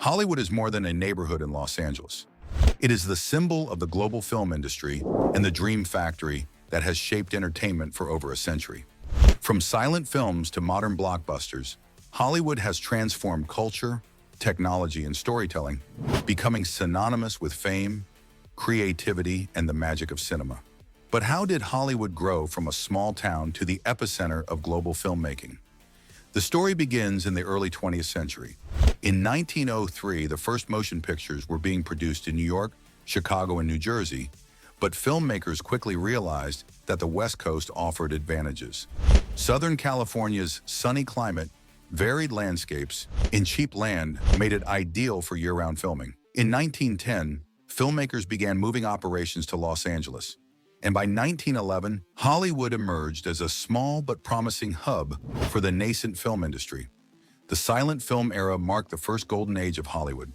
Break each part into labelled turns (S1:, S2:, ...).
S1: Hollywood is more than a neighborhood in Los Angeles. It is the symbol of the global film industry and the dream factory that has shaped entertainment for over a century. From silent films to modern blockbusters, Hollywood has transformed culture, technology, and storytelling, becoming synonymous with fame, creativity, and the magic of cinema. But how did Hollywood grow from a small town to the epicenter of global filmmaking? The story begins in the early 20th century. In 1903, the first motion pictures were being produced in New York, Chicago, and New Jersey, but filmmakers quickly realized that the West Coast offered advantages. Southern California's sunny climate, varied landscapes, and cheap land made it ideal for year-round filming. In 1910, filmmakers began moving operations to Los Angeles, and by 1911, Hollywood emerged as a small but promising hub for the nascent film industry. The silent film era marked the first golden age of Hollywood.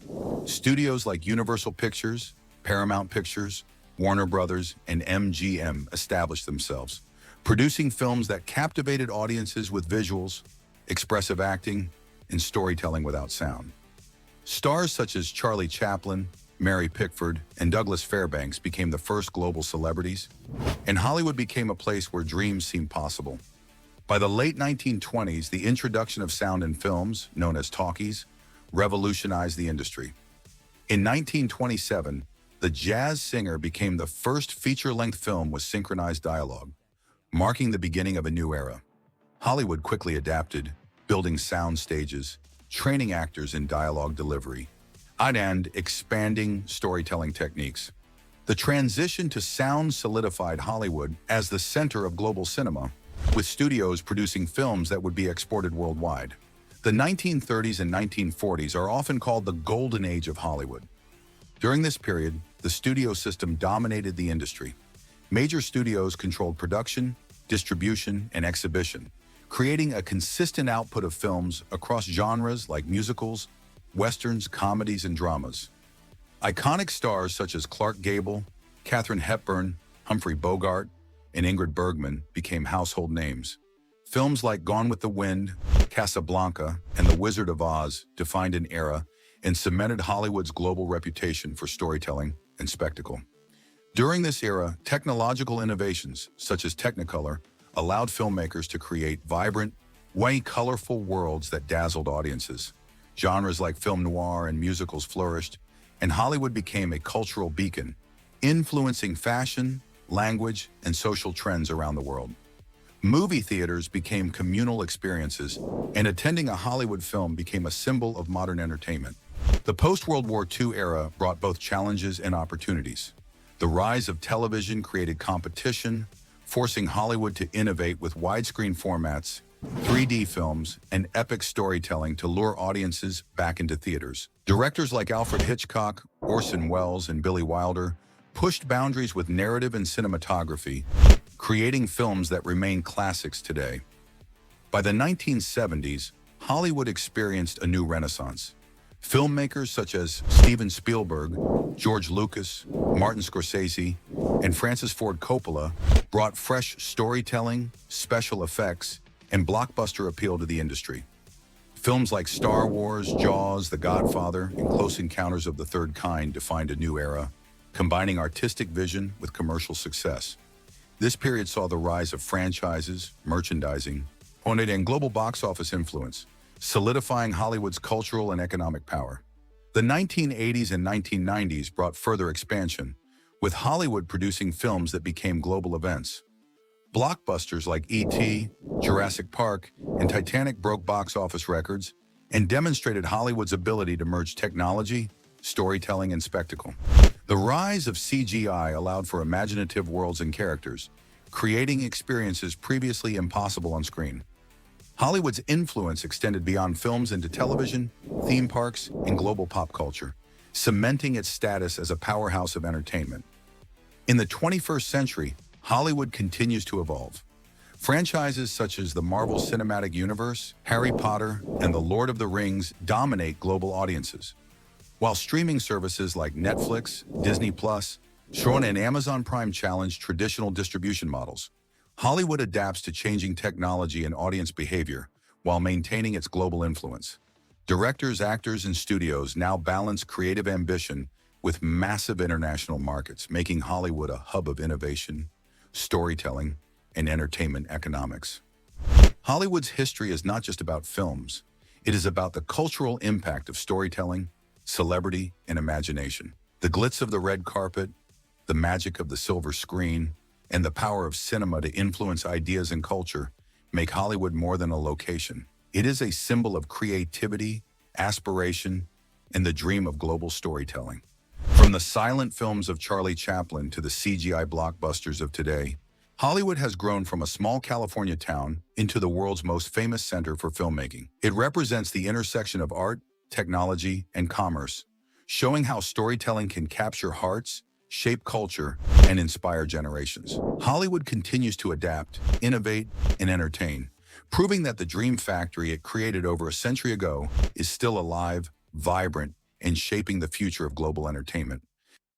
S1: Studios like Universal Pictures, Paramount Pictures, Warner Brothers, and MGM established themselves, producing films that captivated audiences with visuals, expressive acting, and storytelling without sound. Stars such as Charlie Chaplin, Mary Pickford, and Douglas Fairbanks became the first global celebrities, and Hollywood became a place where dreams seemed possible. By the late 1920s, the introduction of sound in films, known as talkies, revolutionized the industry. In 1927, The Jazz Singer became the first feature-length film with synchronized dialogue, marking the beginning of a new era. Hollywood quickly adapted, building sound stages, training actors in dialogue delivery, and expanding storytelling techniques. The transition to sound solidified Hollywood as the center of global cinema, with studios producing films that would be exported worldwide. The 1930s and 1940s are often called the golden age of Hollywood. During this period, the studio system dominated the industry. Major studios controlled production, distribution, and exhibition, creating a consistent output of films across genres like musicals, westerns, comedies, and dramas. Iconic stars such as Clark Gable, Katharine Hepburn, Humphrey Bogart, and Ingrid Bergman became household names. Films like Gone with the Wind, Casablanca, and The Wizard of Oz defined an era and cemented Hollywood's global reputation for storytelling and spectacle. During this era, technological innovations such as Technicolor allowed filmmakers to create vibrant, colorful worlds that dazzled audiences. Genres like film noir and musicals flourished, and Hollywood became a cultural beacon, influencing fashion, language, and social trends around the world. Movie theaters became communal experiences, and attending a Hollywood film became a symbol of modern entertainment. The post-World War II era brought both challenges and opportunities. The rise of television created competition, forcing Hollywood to innovate with widescreen formats, 3D films, and epic storytelling to lure audiences back into theaters. Directors like Alfred Hitchcock, Orson Welles, and Billy Wilder pushed boundaries with narrative and cinematography, creating films that remain classics today. By the 1970s, Hollywood experienced a new renaissance. Filmmakers such as Steven Spielberg, George Lucas, Martin Scorsese, and Francis Ford Coppola brought fresh storytelling, special effects, and blockbuster appeal to the industry. Films like Star Wars, Jaws, The Godfather, and Close Encounters of the Third Kind defined a new era, combining artistic vision with commercial success. This period saw the rise of franchises, merchandising, and global box office influence, solidifying Hollywood's cultural and economic power. The 1980s and 1990s brought further expansion, with Hollywood producing films that became global events. Blockbusters like E.T., Jurassic Park, and Titanic broke box office records and demonstrated Hollywood's ability to merge technology, storytelling, and spectacle. The rise of CGI allowed for imaginative worlds and characters, creating experiences previously impossible on screen. Hollywood's influence extended beyond films into television, theme parks, and global pop culture, cementing its status as a powerhouse of entertainment. In the 21st century, Hollywood continues to evolve. Franchises such as the Marvel Cinematic Universe, Harry Potter, and The Lord of the Rings dominate global audiences, while streaming services like Netflix, Disney+, and Amazon Prime challenge traditional distribution models. Hollywood adapts to changing technology and audience behavior while maintaining its global influence. Directors, actors, and studios now balance creative ambition with massive international markets, making Hollywood a hub of innovation, storytelling, and entertainment economics. Hollywood's history is not just about films. It is about the cultural impact of storytelling, celebrity, and imagination. The glitz of the red carpet, the magic of the silver screen, and the power of cinema to influence ideas and culture make Hollywood more than a location. It is a symbol of creativity, aspiration, and the dream of global storytelling. From the silent films of Charlie Chaplin to the CGI blockbusters of today, Hollywood has grown from a small California town into the world's most famous center for filmmaking. It represents the intersection of art, technology, and commerce, showing how storytelling can capture hearts, shape culture, and inspire generations. Hollywood continues to adapt, innovate, and entertain, proving that the dream factory it created over a century ago is still alive, vibrant, and shaping the future of global entertainment.